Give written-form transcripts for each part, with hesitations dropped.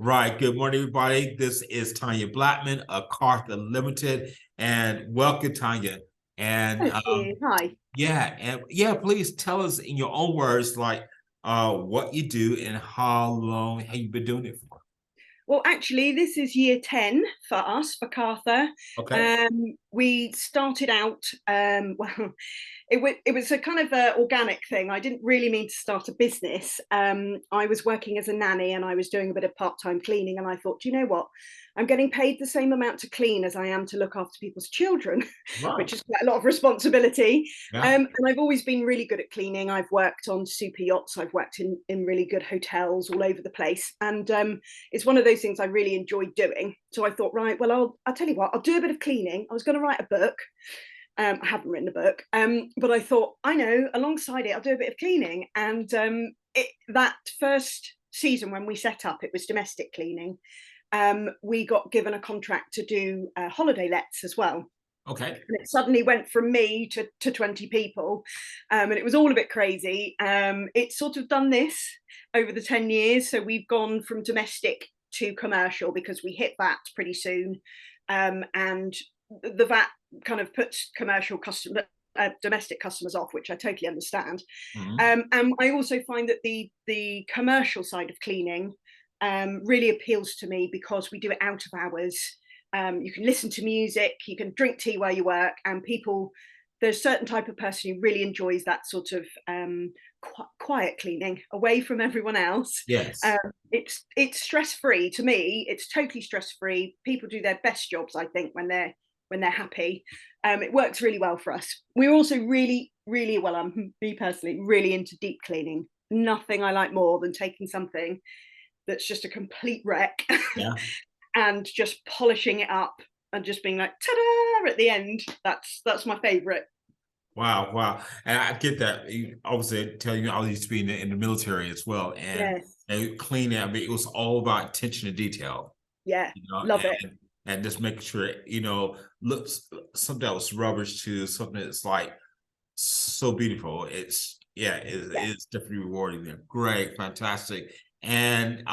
Right. Good morning, everybody. This is Tanya Blackman of Kartha Limited, and welcome, Tanya. And Thank you. Hi. please tell us in your own words, like what you do and how long have you been doing it for? Well, actually, this is year 10 for us, for Kartha. Okay. We started out, well, it was a kind of organic thing. I didn't really mean to start a business. I was working as a nanny and I was doing a bit of part-time cleaning. And I thought, do you know what? I'm getting paid the same amount to clean as I am to look after people's children, Right. which is quite a lot of responsibility. Yeah. And I've always been really good at cleaning. I've worked on super yachts. I've worked in really good hotels all over the place. And it's one of those things I really enjoyed doing. So I thought, right, well, I'll tell you what, I'll do a bit of cleaning. I was going to write a book. I haven't written a book, but I thought, I know, alongside it, I'll do a bit of cleaning. And that first season when we set up, it was domestic cleaning. We got given a contract to do holiday lets as well. Okay. And it suddenly went from me to 20 people. And it was all a bit crazy. It's sort of done this over the 10 years. So we've gone from domestic to commercial because we hit VAT pretty soon. And the VAT kind of puts domestic customers off, which I totally understand. Mm-hmm. And I also find that the commercial side of cleaning really appeals to me because we do it out of hours. You can listen to music, you can drink tea where you work, and there's a certain type of person who really enjoys that sort of quiet cleaning away from everyone else. Yes. It's stress-free. To me, it's totally stress-free. People do their best jobs, I think, when they're happy. It works really well for us. We're also really, really well, me personally, really into deep cleaning. Nothing I like more than taking something that's just a complete wreck. Yeah. And just polishing it up and just being like, ta-da, at the end. That's my favorite. Wow. And I get that. Obviously, tell you, I used to be in the military as well, Yes. and cleaning. I mean, it was all about attention to detail. Yeah. You know, Love it. and just making sure looks something that was rubbish to something that's like so beautiful. It's definitely rewarding. There, great, fantastic, and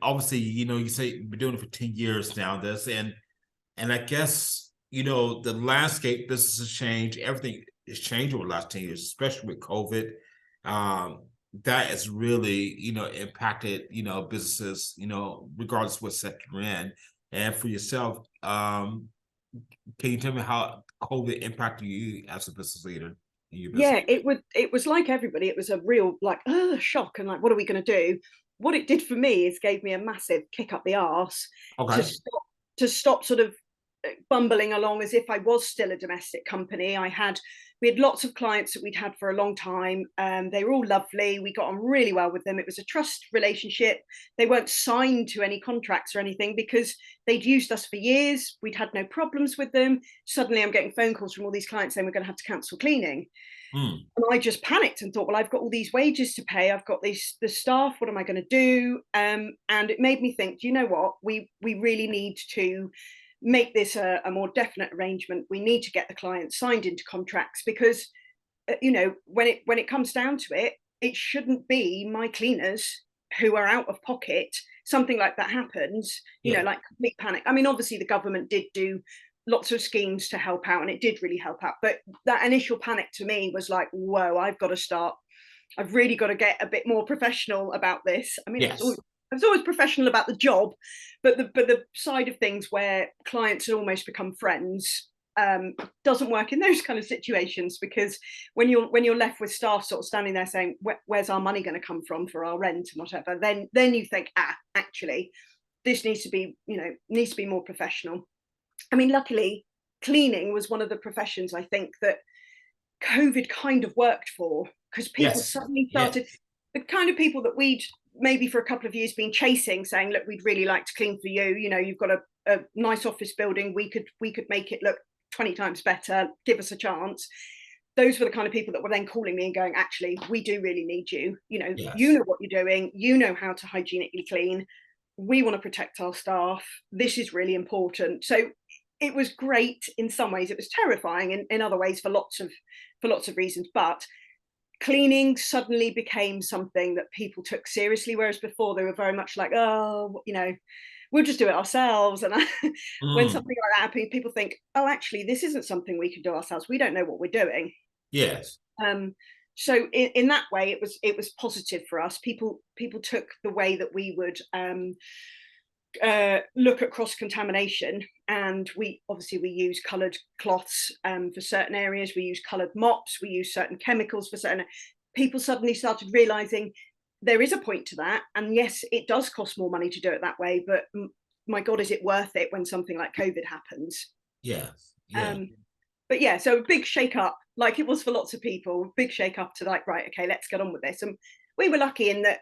obviously, you say you've been doing it for 10 years now. And I guess the landscape business has changed. Everything has changed over the last 10 years, especially with COVID. That has really impacted businesses, regardless of what sector you're in. And for yourself, can you tell me how COVID impacted you as a business leader in your business? Yeah, it was like everybody. It was a real shock and like, what are we going to do? What it did for me is gave me a massive kick up the arse Okay. to stop sort of bumbling along as if I was still a domestic company. We had lots of clients that we'd had for a long time. They were all lovely. We got on really well with them. It was a trust relationship. They weren't signed to any contracts or anything because they'd used us for years. We'd had no problems with them. Suddenly I'm getting phone calls from all these clients saying we're going to have to cancel cleaning. And I just panicked and thought, well, I've got all these wages to pay. I've got the staff. What am I going to do? And it made me think, do you know what? We really need to make this a more definite arrangement. We need to get the client signed into contracts because, when it comes down to it, it shouldn't be my cleaners who are out of pocket. Something like that happens, like complete panic. I mean, obviously the government did do lots of schemes to help out and it did really help out. But that initial panic to me was like, whoa, I've really got to get a bit more professional about this. I mean, Yes. I was always professional about the job, but the side of things where clients had almost become friends doesn't work in those kind of situations, because when you're left with staff sort of standing there saying, where's our money going to come from for our rent and whatever, then you think, actually, this needs to be more professional. I mean, luckily, cleaning was one of the professions I think that COVID kind of worked for, because people suddenly started, the kind of people that we'd maybe for a couple of years been chasing, saying, look, we'd really like to clean for you. You've got a nice office building. We could make it look 20 times better. Give us a chance. Those were the kind of people that were then calling me and going, actually, we do really need you. You know what you're doing. You know how to hygienically clean. We want to protect our staff. This is really important. So it was great in some ways. It was terrifying in other ways for lots of reasons. But cleaning suddenly became something that people took seriously, whereas before they were very much like, oh, we'll just do it ourselves. And when Mm, something like that happens, people think, oh, actually, this isn't something we can do ourselves. We don't know what we're doing. yes. So in that way, it was positive for us. People took the way that we would look at cross contamination, and we use coloured cloths for certain areas. We use coloured mops. We use certain chemicals for certain. People suddenly started realizing there is a point to that, and yes, it does cost more money to do it that way. But my God, is it worth it when something like COVID happens? Yes. Yeah. Um, but yeah, so a big shake up, like it was for lots of people, big shake up to like, right, okay, let's get on with this. And we were lucky in that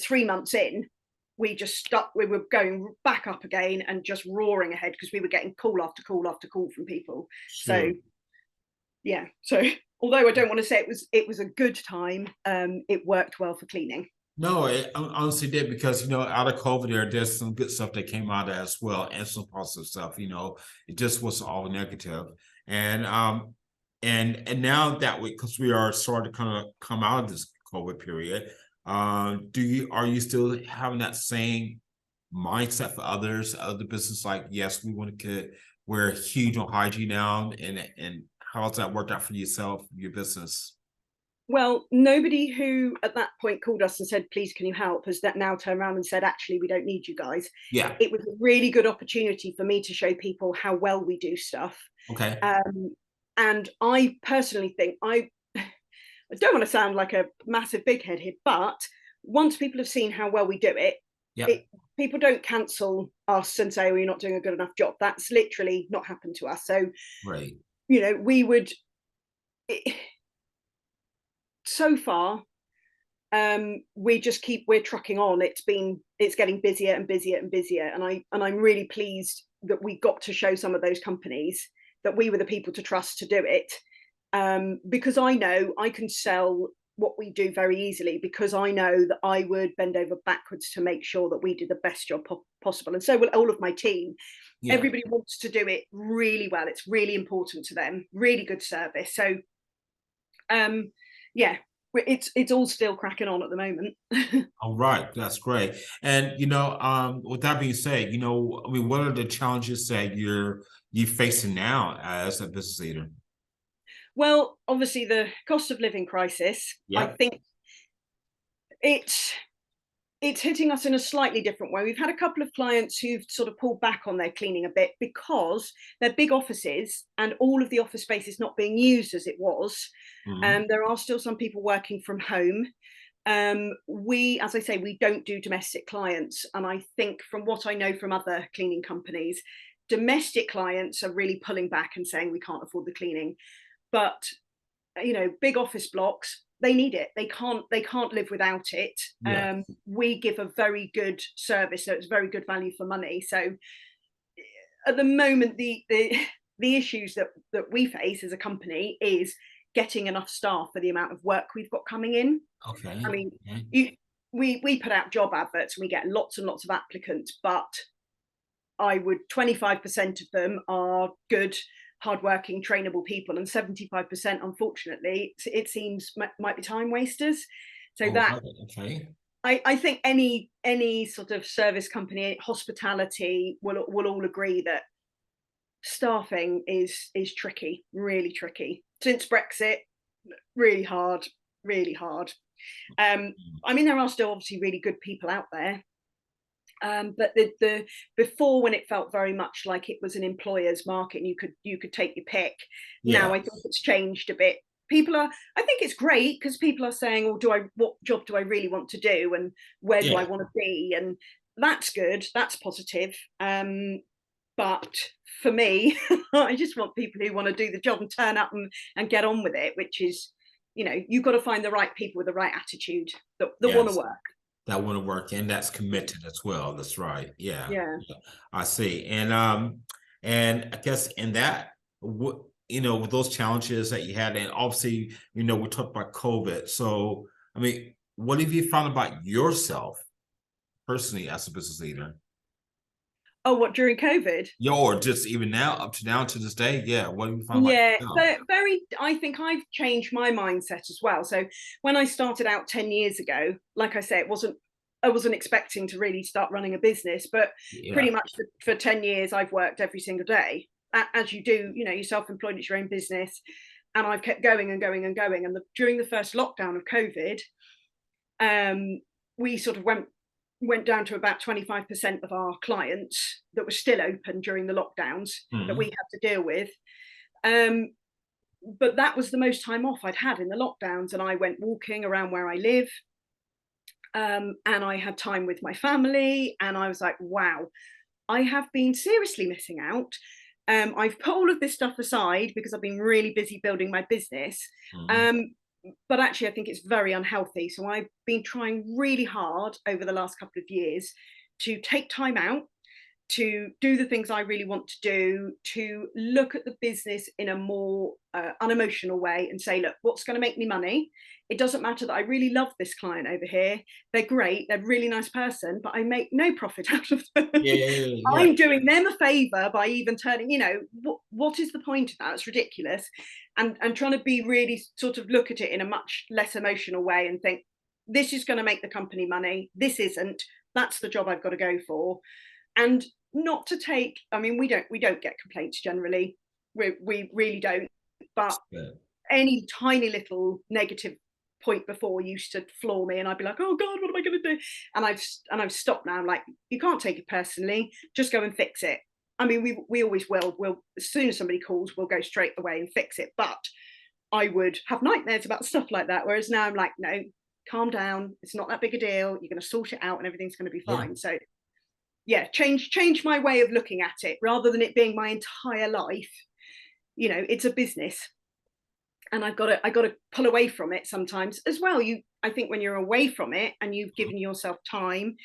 3 months in, we just stuck, we were going back up again and just roaring ahead because we were getting call after call after call from people. Sure. So yeah, so although I don't want to say it was a good time, it worked well for cleaning. No, it honestly did, because out of COVID, there's some good stuff that came out of that as well, and some positive stuff. It just wasn't all negative. And now that because we are starting to kind of come out of this COVID period, are you still having that same mindset for other business? Like, yes, we want to we're huge on hygiene now, and how's that worked out for yourself, your business? Well, nobody who at that point called us and said, please, can you help, has that now turned around and said, actually, we don't need you guys. Yeah. It was a really good opportunity for me to show people how well we do stuff. Okay. And I personally think, I don't want to sound like a massive big head here, but once people have seen how well we do it, Yeah. People don't cancel us and say, well, you're not doing a good enough job. That's literally not happened to us. So, Right. we would, so far, we're trucking on. It's getting busier and busier and busier. And I'm really pleased that we got to show some of those companies that we were the people to trust to do it. Because I know I can sell what we do very easily, because I know that I would bend over backwards to make sure that we did the best job possible. And so will all of my team. Yeah. Everybody wants to do it really well. It's really important to them, really good service. So yeah, it's all still cracking on at the moment. All right, that's great. And with that being said, what are the challenges that you facing now as a business leader? Well, obviously the cost of living crisis, I Yeah. think it's hitting us in a slightly different way. We've had a couple of clients who've sort of pulled back on their cleaning a bit because they're big offices and all of the office space is not being used as it was. Mhm. There are still some people working from home. As I say, we don't do domestic clients. And I think from what I know from other cleaning companies, domestic clients are really pulling back and saying we can't afford the cleaning. But big office blocks, they need it. They can't live without it. Yeah. We give a very good service, so it's very good value for money. So at the moment, the issues that we face as a company is getting enough staff for the amount of work we've got coming in. Okay. I mean, Okay. we put out job adverts and we get lots and lots of applicants, but 25% of them are good, hardworking, trainable people, and 75%, unfortunately, it seems might be time wasters. So Oh, that, right. Okay. I think any sort of service company, hospitality, will all agree that staffing is tricky, really tricky. Since Brexit, really hard, really hard. I mean, there are still obviously really good people out there. But the before, when it felt very much like it was an employer's market and you could take your pick. Yeah. Now I think it's changed a bit. I think it's great because people are saying, well, what job do I really want to do, and where do I Yeah. want to be? And that's good, that's positive. But for me, I just want people who want to do the job and turn up and get on with it, which is, you've got to find the right people with the right attitude that want to Yes. work. That want to work, and that's committed as well. That's right. Yeah. Yeah. Yeah. I see. And I guess in that, what with those challenges that you had, and obviously, we talked about COVID. So, I mean, what have you found about yourself personally as a business leader? Oh, what, during COVID? Yeah, or just even now, up to now to this day. Yeah, what do you find like Yeah, now? but I think I've changed my mindset as well. So when I started out 10 years ago, like I say, I wasn't expecting to really start running a business, but Yeah. pretty much for 10 years, I've worked every single day. As you do, you know, you're self-employed, it's your own business. And I've kept going and going and going. And during the first lockdown of COVID, we sort of went down to about 25% of our clients that were still open during the lockdowns that we had to deal with. But that was the most time off I'd had in the lockdowns, and I went walking around where I live, and I had time with my family, and I was like, wow, I have been seriously missing out. I've put all of this stuff aside because I've been really busy building my business. But actually, I think it's very unhealthy. So I've been trying really hard over the last couple of years to take time out, to do the things I really want to do, to look at the business in a more unemotional way and say, look, what's going to make me money? It doesn't matter that I really love this client over here. They're great. They're a really nice person, but I make no profit out of them. Yeah. I'm doing them a favor by even turning, you know, what is the point of that? It's ridiculous. And trying to be really sort of look at it in a much less emotional way and think, this is going to make the company money. This isn't. That's the job I've got to go for. And not to take, I mean, we don't get complaints generally. We really don't. But any tiny little negative point before used to floor me, and I'd be like, oh God, what am I going to do? And I've stopped now. I'm like, you can't take it personally. Just go and fix it. I mean, we always will. We'll, as soon as somebody calls, we'll go straight away and fix it. But I would have nightmares about stuff like that. Whereas now I'm like, no, calm down. It's not that big a deal. You're going to sort it out, and everything's going to be fine. Yeah. So yeah, change my way of looking at it rather than it being my entire life. You know, it's a business, and I got to pull away from it sometimes as well. I think when you're away from it and you've given yourself time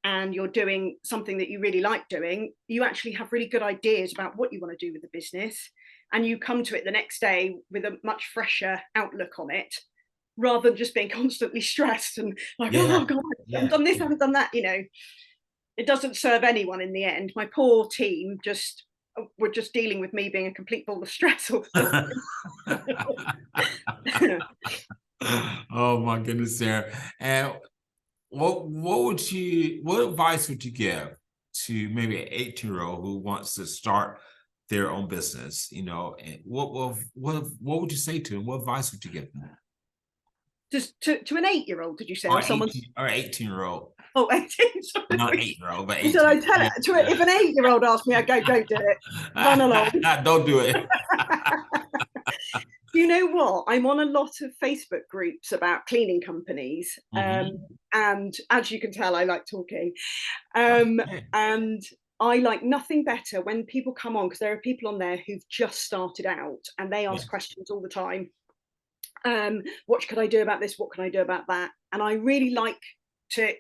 and you're doing something that you really like doing, you actually have really good ideas about what you want to do with the business, and you come to it the next day with a much fresher outlook on it, rather than just being constantly stressed and like, oh God, I haven't done this, I haven't done that. You know, it doesn't serve anyone in the end. My poor team were just dealing with me being a complete ball of stress all the time. Oh my goodness, Sarah. And what advice would you give to maybe an 18-year-old who wants to start their own business? You know, and what would you say to them? What advice would you give them? Just to an 8-year-old, did you say? Or someone? 18-year-old. Oh, 18. Sorry. Not 8-year-old, but 18. So I tell it to if an 8-year-old asked me, I'd go, don't do it. Run along. Don't do it. You know what? I'm on a lot of Facebook groups about cleaning companies. And as you can tell, I like talking. And I like nothing better when people come on, because there are people on there who've just started out and they ask questions all the time. What could I do about this? What can I do about that? And I really like to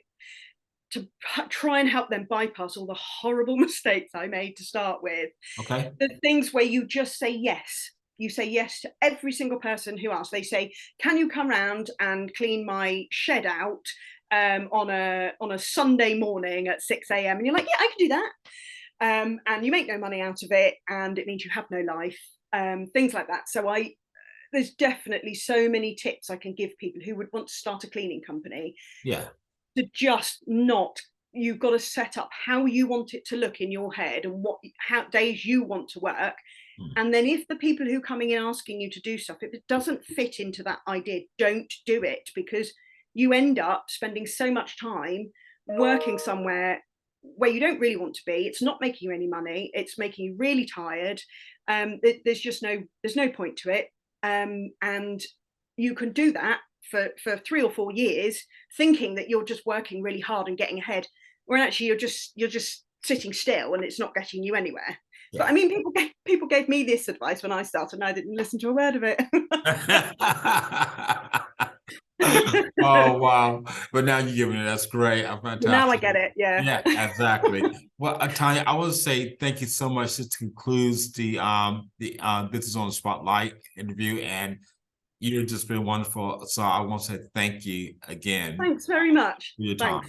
try and help them bypass all the horrible mistakes I made to start with. Okay. The things where you just say yes. You say yes to every single person who asks. They say, can you come round and clean my shed out on a Sunday morning at 6 a.m? And you're like, yeah, I can do that. And you make no money out of it, and it means you have no life. Things like that. So there's definitely so many tips I can give people who would want to start a cleaning company. Yeah. To just not, you've got to set up how you want it to look in your head and how days you want to work. And then if the people who are coming in asking you to do stuff, if it doesn't fit into that idea, don't do it, because you end up spending so much time working somewhere where you don't really want to be. It's not making you any money. It's making you really tired. There's no point to it. And you can do that for 3 or 4 years, thinking that you're just working really hard and getting ahead, when actually you're just sitting still and it's not getting you anywhere. Yeah. But I mean, people gave me this advice when I started, and I didn't listen to a word of it. Oh wow! But now you're giving it. That's great. Fantastic. Now I get it. Yeah. Yeah, exactly. Well, Tanya, I will say thank you so much. This concludes the Business on the Spotlight interview, and you've just been wonderful. So I want to say thank you again. Thanks very much. For your time.